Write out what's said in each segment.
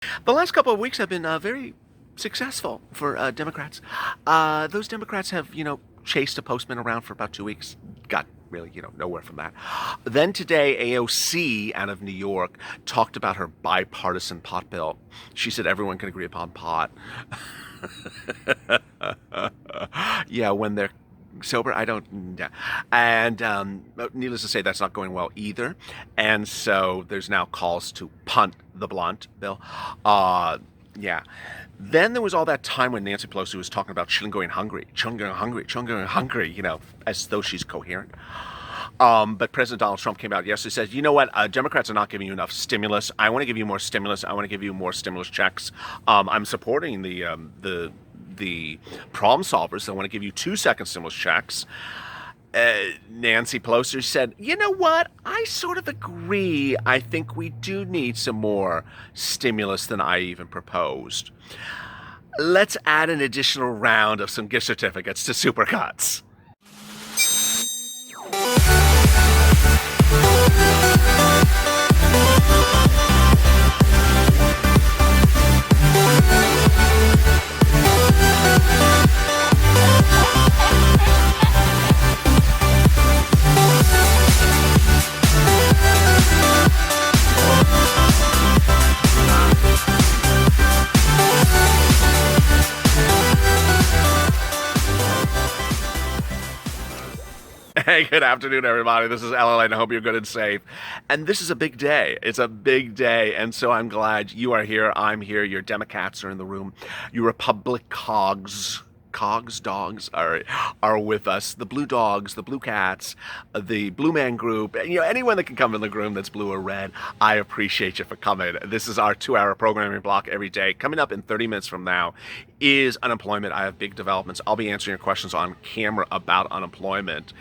The last couple of weeks have been very successful for Democrats. Those Democrats have, chased a postman around for about 2 weeks. Got really, nowhere from that. Then today, AOC out of New York talked about her bipartisan pot bill. She said everyone can agree upon pot. Yeah, when they're sober, I don't. Yeah. And needless to say, that's not going well either. And so there's now calls to punt the blunt bill. Yeah. Then there was all that time when Nancy Pelosi was talking about children going hungry, children going hungry, children going hungry, as though she's coherent. But President Donald Trump came out yesterday and said, you know what, Democrats are not giving you enough stimulus. I want to give you more stimulus. I want to give you more stimulus checks. I'm supporting the problem solvers. I want to give you 2-second stimulus checks. Nancy Pelosi said, you know what, I sort of agree. I think we do need some more stimulus than I even proposed. Let's add an additional round of some gift certificates to Supercuts. Hey, good afternoon, everybody. This is LALATE. I hope you're good and safe. And this is a big day. It's a big day. And so I'm glad you are here. I'm here. Your Democrats are in the room. Your Republic dogs are with us. The blue dogs, the blue cats, the Blue Man Group, anyone that can come in the room that's blue or red, I appreciate you for coming. This is our 2-hour programming block every day. Coming up in 30 minutes from now is unemployment. I have big developments. I'll be answering your questions on camera about unemployment.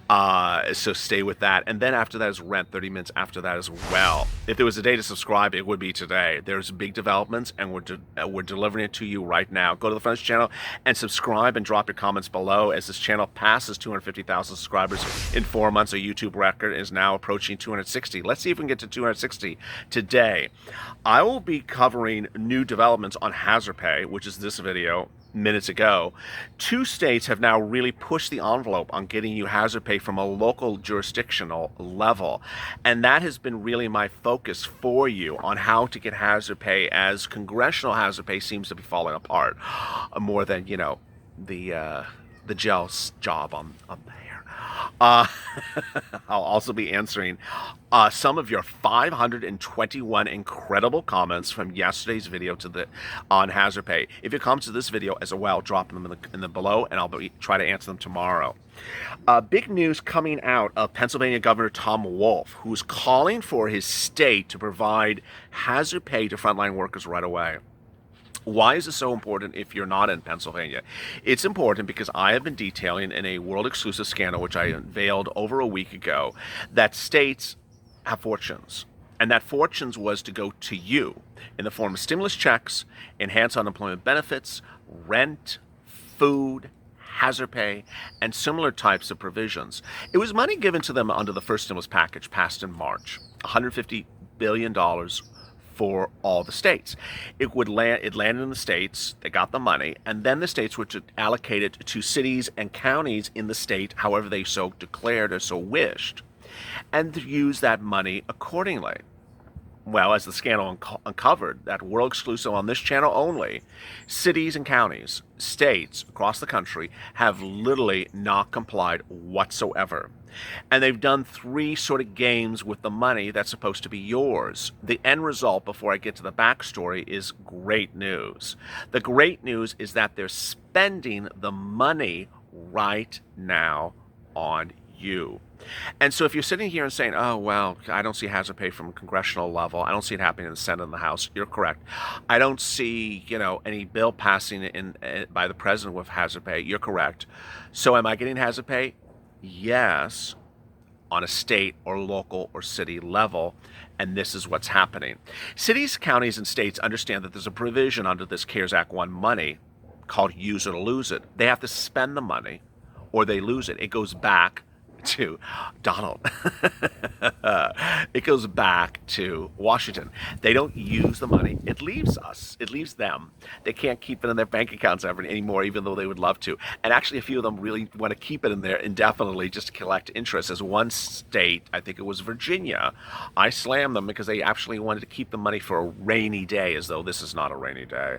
So stay with that. And then after that is rent, 30 minutes after that as well. If there was a day to subscribe, it would be today. There's big developments, and we're delivering it to you right now. Go to the Friends channel and subscribe and drop your comments below. As this channel passes 250,000 subscribers in 4 months, a YouTube record is now approaching 260. Let's see if we can get to 260 today. I will be covering new developments on hazard pay, which is this video minutes ago. 2 states have now really pushed the envelope on getting you hazard pay from a local jurisdictional level. And that has been really my focus for you on how to get hazard pay, as congressional hazard pay seems to be falling apart more than, the jail's job on the hair. I'll also be answering some of your 521 incredible comments from yesterday's video on hazard pay. If you come to this video as well, drop them in the below, and I'll try to answer them tomorrow. Big news coming out of Pennsylvania Governor Tom Wolf, who's calling for his state to provide hazard pay to frontline workers right away. Why is this so important if you're not in Pennsylvania? It's important because I have been detailing in a world exclusive scandal, which I unveiled over a week ago, that states have fortunes. And that fortunes was to go to you in the form of stimulus checks, enhanced unemployment benefits, rent, food, hazard pay, and similar types of provisions. It was money given to them under the first stimulus package passed in March, $150 billion for all the states. It landed in the states, they got the money, and then the states were to allocate it to cities and counties in the state, however they so declared or so wished, and to use that money accordingly. Well, as the scandal uncovered, that world exclusive on this channel only, cities and counties, states across the country have literally not complied whatsoever. And they've done 3 sort of games with the money that's supposed to be yours. The end result, before I get to the backstory, is great news. The great news is that they're spending the money right now on you. And so if you're sitting here and saying, oh, well, I don't see hazard pay from a congressional level, I don't see it happening in the Senate and the House, you're correct. I don't see, any bill passing by the president with hazard pay, you're correct. So am I getting hazard pay? Yes, on a state or local or city level, and this is what's happening. Cities, counties, and states understand that there's a provision under this CARES Act 1 money called use it or lose it. They have to spend the money or they lose it. It goes back to Donald. It goes back to Washington. They don't use the money. It leaves us. It leaves them. They can't keep it in their bank accounts anymore, even though they would love to. And actually, a few of them really want to keep it in there indefinitely just to collect interest. As one state, I think it was Virginia, I slammed them because they actually wanted to keep the money for a rainy day, as though this is not a rainy day,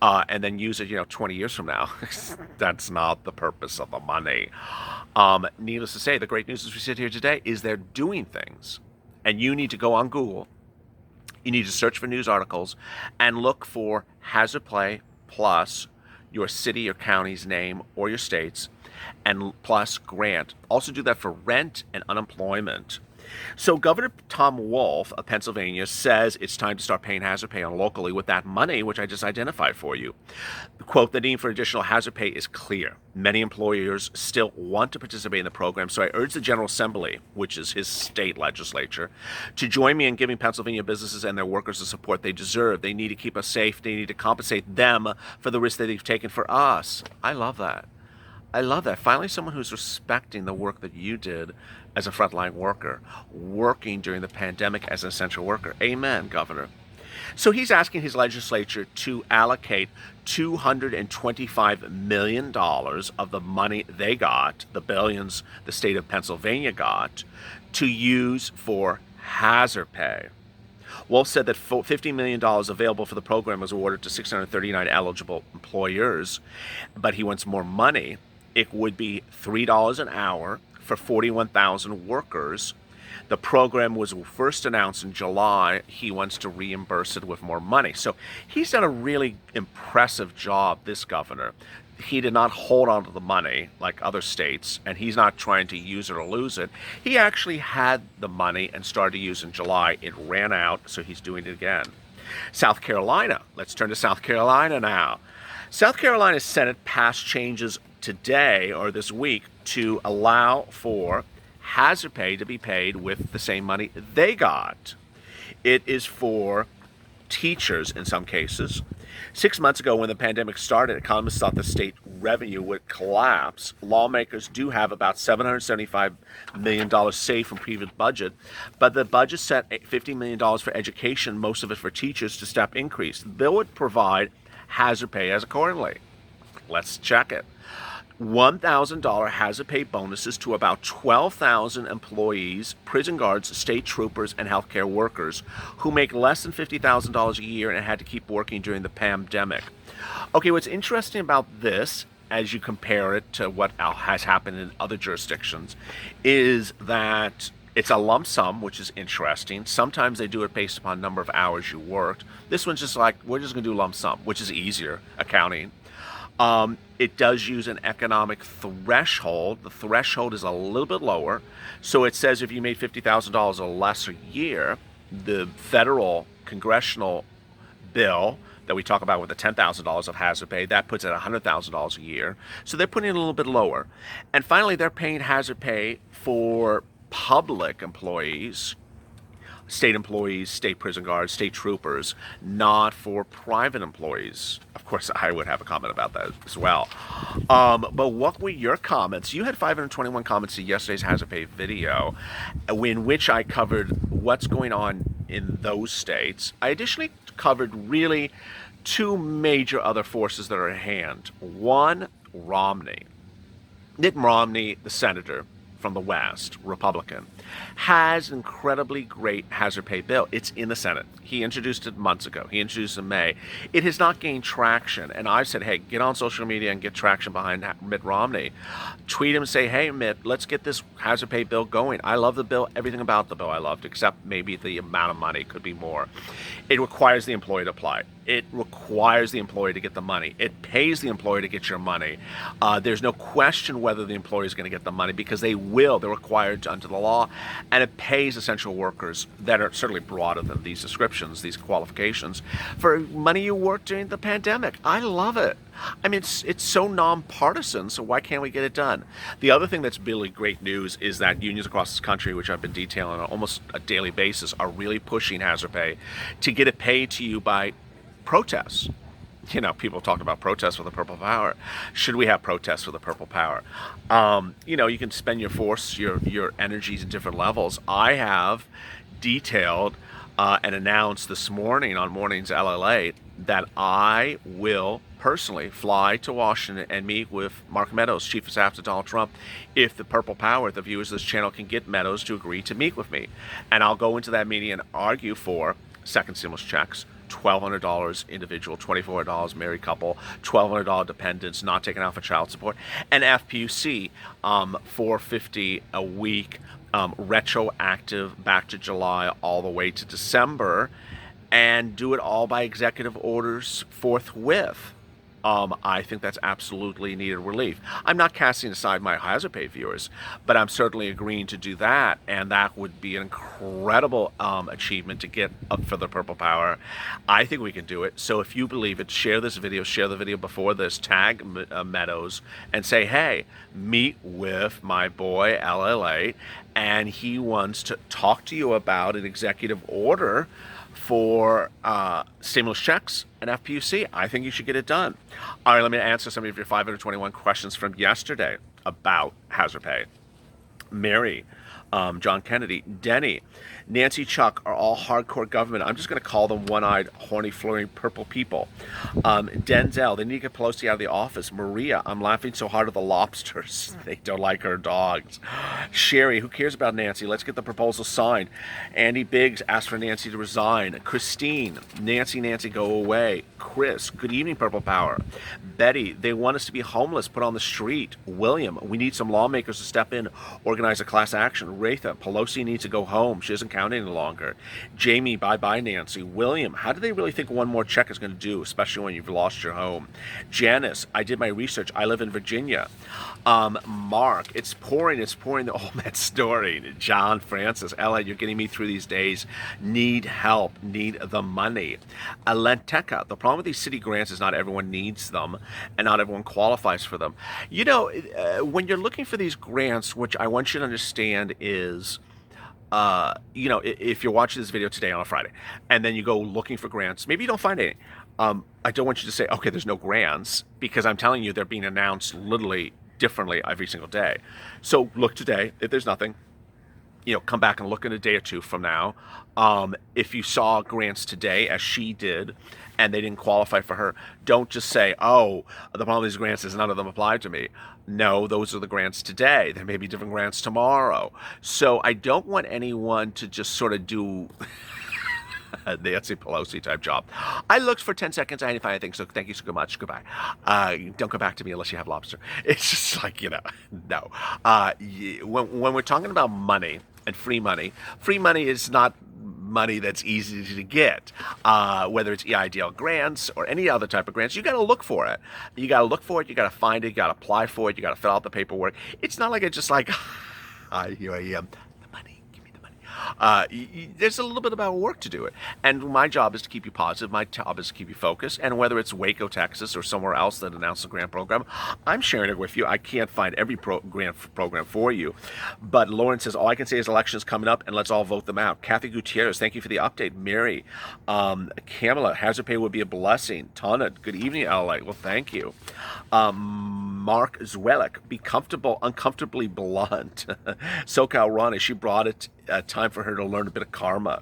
and then use it, 20 years from now. That's not the purpose of the money. Needless to say, the great news as we sit here today is they're doing things. And you need to go on Google. You need to search for news articles and look for hazard pay plus your city or county's name or your state's, and plus grant. Also do that for rent and unemployment. So Governor Tom Wolf of Pennsylvania says it's time to start paying hazard pay on locally with that money, which I just identified for you. Quote, the need for additional hazard pay is clear. Many employers still want to participate in the program, so I urge the General Assembly, which is his state legislature, to join me in giving Pennsylvania businesses and their workers the support they deserve. They need to keep us safe. They need to compensate them for the risk that they've taken for us. I love that. I love that. Finally, someone who's respecting the work that you did as a frontline worker, working during the pandemic as an essential worker. Amen, Governor. So he's asking his legislature to allocate $225 million of the money they got, the billions the state of Pennsylvania got, to use for hazard pay. Wolf said that $50 million available for the program was awarded to 639 eligible employers, but he wants more money. It would be $3 an hour for 41,000 workers. The program was first announced in July. He wants to reimburse it with more money. So he's done a really impressive job, this governor. He did not hold on to the money like other states, and he's not trying to use it or lose it. He actually had the money and started to use in July. It ran out, so he's doing it again. South Carolina. Let's turn to South Carolina now. South Carolina's Senate passed changes today or this week to allow for hazard pay to be paid with the same money they got. It is for teachers in some cases. 6 months ago, when the pandemic started, economists thought the state revenue would collapse. Lawmakers do have about $775 million saved from previous budget, but the budget set $50 million for education, most of it for teachers, to step increase. They would provide hazard pay as accordingly. Let's check it. $1,000 hazard pay bonuses to about 12,000 employees, prison guards, state troopers, and healthcare workers who make less than $50,000 a year and had to keep working during the pandemic. Okay, what's interesting about this, as you compare it to what has happened in other jurisdictions, is that it's a lump sum, which is interesting. Sometimes they do it based upon number of hours you worked. This one's just like, we're just going to do lump sum, which is easier accounting. It does use an economic threshold. The threshold is a little bit lower. So it says if you made $50,000 or less a year, the federal congressional bill that we talk about with the $10,000 of hazard pay, that puts it at $100,000 a year. So they're putting it a little bit lower. And finally, they're paying hazard pay for public employees, state prison guards, state troopers, not for private employees. Of course, I would have a comment about that as well. But what were your comments? You had 521 comments to yesterday's hazard pay video, in which I covered what's going on in those states. I additionally covered really two major other forces that are at hand. One, Romney. Mitt Romney, the senator from the West, Republican, has an incredibly great hazard pay bill. It's in the Senate. He introduced it months ago. He introduced it in May. It has not gained traction. And I said, hey, get on social media and get traction behind Mitt Romney. Tweet him and say, hey, Mitt, let's get this hazard pay bill going. I love the bill. Everything about the bill I loved, except maybe the amount of money could be more. It requires the employee to apply. It requires the employee to get the money. It pays the employee to get your money. There's no question whether the employee is going to get the money, because they will. They're required under the law. And it pays essential workers that are certainly broader than these descriptions, these qualifications, for money you worked during the pandemic. I love it. I mean, it's so nonpartisan, so why can't we get it done? The other thing that's really great news is that unions across this country, which I've been detailing on almost a daily basis, are really pushing hazard pay to get it paid to you by protests. people talked about protests with the purple power. Should we have protests with the purple power? You can spend your force, your energies at different levels. I have detailed and announced this morning on Mornings LALATE that I will personally fly to Washington and meet with Mark Meadows, Chief of Staff to Donald Trump, if the purple power, the viewers of this channel, can get Meadows to agree to meet with me. And I'll go into that meeting and argue for second stimulus checks, $1,200 individual, $2,400 married couple, $1,200 dependents not taken out for child support, and FPUC, $450 a week, retroactive back to July all the way to December, and do it all by executive orders forthwith. I think that's absolutely needed relief. I'm not casting aside my hazard pay viewers, but I'm certainly agreeing to do that, and that would be an incredible achievement to get up for the purple power. I think we can do it. So if you believe it, share this video, share the video before this, tag Meadows, and say, hey, meet with my boy LALATE, and he wants to talk to you about an executive order for stimulus checks and FPUC. I think you should get it done. All right, let me answer some of your 521 questions from yesterday about hazard pay. Mary, John Kennedy, Denny, Nancy, Chuck are all hardcore government. I'm just going to call them one-eyed, horny, flirting, purple people. Denzel, they need to get Pelosi out of the office. Maria, I'm laughing so hard at the lobsters. They don't like her dogs. Sherry, who cares about Nancy? Let's get the proposal signed. Andy Biggs asked for Nancy to resign. Christine, Nancy, go away. Chris, good evening, Purple Power. Betty, they want us to be homeless, put on the street. William, we need some lawmakers to step in, organize a class action. Ratha, Pelosi needs to go home. She doesn't count any longer. Jamie, bye-bye, Nancy. William, how do they really think one more check is going to do, especially when you've lost your home? Janice, I did my research. I live in Virginia. Mark, it's pouring the Olmec story. John Francis, Ella, you're getting me through these days. Need help, need the money. Lenteca, the problem with these city grants is not everyone needs them and not everyone qualifies for them. When you're looking for these grants, which I want you to understand is, if you're watching this video today on a Friday and then you go looking for grants, maybe you don't find any. I don't want you to say, okay, there's no grants, because I'm telling you they're being announced literally differently every single day. So look today. If there's nothing, come back and look in a day or two from now. If you saw grants today, as she did, and they didn't qualify for her, don't just say, oh, the problem with these grants is none of them apply to me. No, those are the grants today. There may be different grants tomorrow. So I don't want anyone to just sort of do a Nancy Pelosi type job. I looked for 10 seconds. I didn't find anything, so thank you so much. Goodbye. Don't come back to me unless you have lobster. It's just like, no. When we're talking about money and free money is not money that's easy to get, whether it's EIDL grants or any other type of grants. You got to look for it. You got to find it. You got to apply for it. You got to fill out the paperwork. It's not like it's just like, here I am. There's a little bit about work to do it. And my job is to keep you positive. My job is to keep you focused. And whether it's Waco, Texas, or somewhere else that announced a grant program, I'm sharing it with you. I can't find every grant program for you. But Lauren says, all I can say is elections coming up, and let's all vote them out. Kathy Gutierrez, thank you for the update. Mary, Kamala, hazard pay would be a blessing. Tana, good evening, LA. Well, thank you. Mark Zwelik, be comfortable, uncomfortably blunt. SoCal Ronnie, she brought it time for her to learn a bit of karma.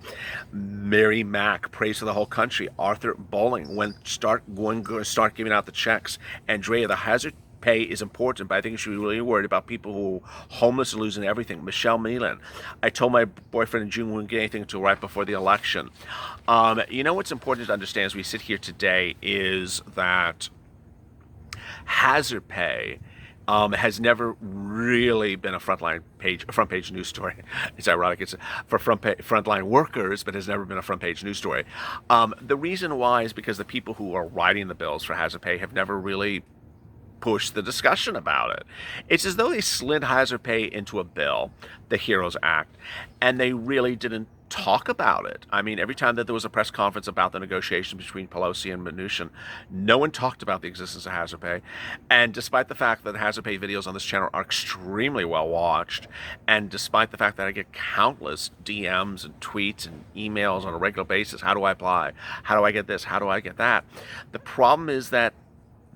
Mary Mack, praise for the whole country. Arthur Bowling, when start giving out the checks. Andrea, the hazard pay is important, but I think you should be really worried about people who are homeless and losing everything. Michelle Milan, I told my boyfriend in June we wouldn't get anything until right before the election. What's important to understand as we sit here today is that hazard pay has never really been a front page news story. It's ironic. It's for frontline workers, but has never been a front page news story. The reason why is because the people who are writing the bills for hazard pay have never really pushed the discussion about it. It's as though they slid hazard pay into a bill, the HEROES Act, and they really didn't talk about it. I mean, every time that there was a press conference about the negotiations between Pelosi and Mnuchin, no one talked about the existence of hazard pay. And despite the fact that hazard pay videos on this channel are extremely well watched, and despite the fact that I get countless DMs and tweets and emails on a regular basis, how do I apply? How do I get this? How do I get that? The problem is that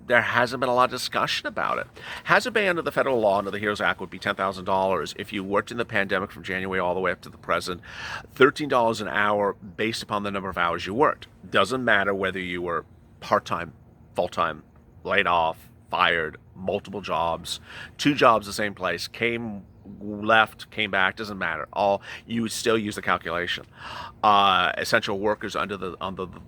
there hasn't been a lot of discussion about it. Hazard pay under the federal law, under the HEROES Act, would be $10,000 if you worked in the pandemic from January all the way up to the present, $13 an hour based upon the number of hours you worked. Doesn't matter whether you were part-time, full-time, laid off, fired, multiple jobs, 2 jobs the same place, left, came back, doesn't matter. You would still use the calculation. Essential workers under the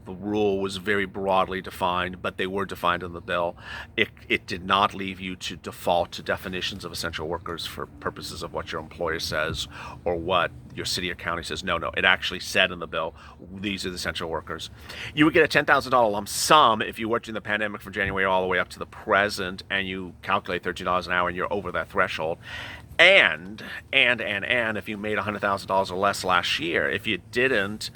rule was very broadly defined, but they were defined in the bill. It did not leave you to default to definitions of essential workers for purposes of what your employer says or what your city or county says. No, it actually said in the bill, these are the essential workers. You would get a $10,000 lump sum if you worked in the pandemic from January all the way up to the present, and you calculate $13 an hour and you're over that threshold. And if you made $100,000 or less last year, if you didn't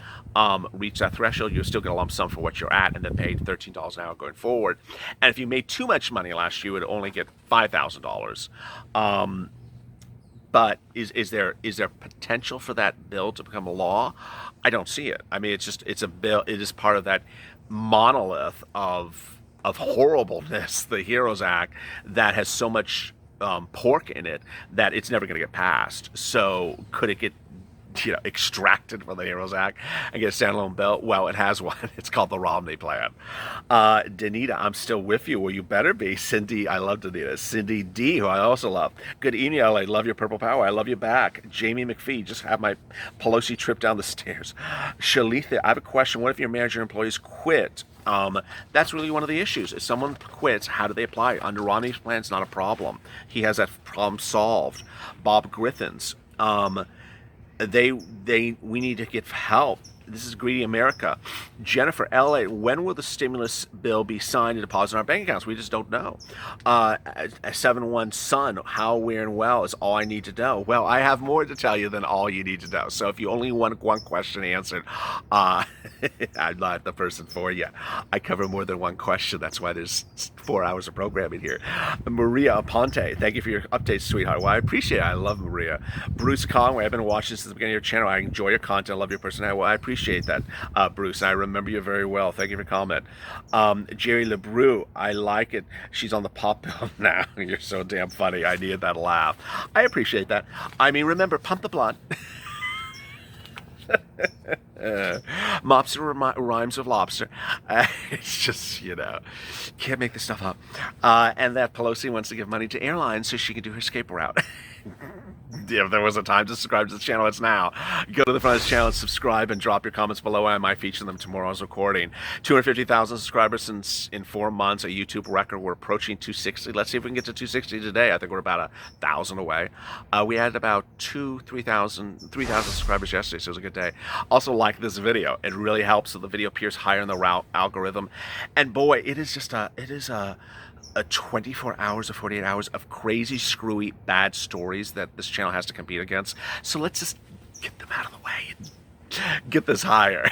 reach that threshold, you'll still get a lump sum for what you're at, and then paid $13 an hour going forward. And if you made too much money last year, you would only get $5,000. But is there potential for that bill to become a law? I don't see it. I mean, it's a bill. It is part of that monolith of horribleness, the HEROES Act, that has so much pork in it that it's never going to get passed. So could it get extracted from the HEROES Act and get a standalone bill? Well, it has one. It's called the Romney Plan. Danita, I'm still with you. Well, you better be. Cindy, I love Danita. Cindy D, who I also love. Good evening, LA. Love your purple power. I love you back. Jamie McPhee, just have my Pelosi trip down the stairs. Shalitha, I have a question. What if your manager employees quit? That's really one of the issues. If someone quits, how do they apply? Under Romney's plan, it's not a problem. He has that problem solved. Bob Griffins, we need to get help. This is greedy America. Jennifer, LA, when will the stimulus bill be signed and deposited in our bank accounts? We just don't know. 7-1 son, how, where, and well is all I need to know. Well, I have more to tell you than all you need to know. So if you only want one question answered, I'm not the person for you. I cover more than one question. That's why there's 4 hours of programming here. Maria Aponte, thank you for your updates, sweetheart. Well, I appreciate it. I love Maria. Bruce Conway, I've been watching since the beginning of your channel. I enjoy your content. I love your personality. Well, I appreciate that, Bruce. I remember you very well. Thank you for your comment. Jerry LeBrew, I like it. She's on the pop bill now. You're so damn funny. I needed that laugh. I appreciate that. I mean, remember, pump the blood. Mobster rhymes with lobster. It's just, can't make this stuff up. And that Pelosi wants to give money to airlines so she can do her escape route. If there was a time to subscribe to the channel, it's now. Go to the front of the channel and subscribe and drop your comments below. I might feature them tomorrow's recording. 250,000 subscribers in 4 months, a YouTube record. We're approaching 260. Let's see if we can get to 260 today. I think we're about 1,000 away. We had about 3,000 subscribers yesterday, so it was a good day. Also, like this video. It really helps so the video appears higher in the algorithm. And boy, it is a 24 hours or 48 hours of crazy, screwy, bad stories that this channel has to compete against. So let's just get them out of the way and get this higher.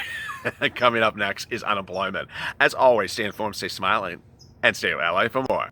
Coming up next is unemployment. As always, stay informed, stay smiling, and stay LA for more.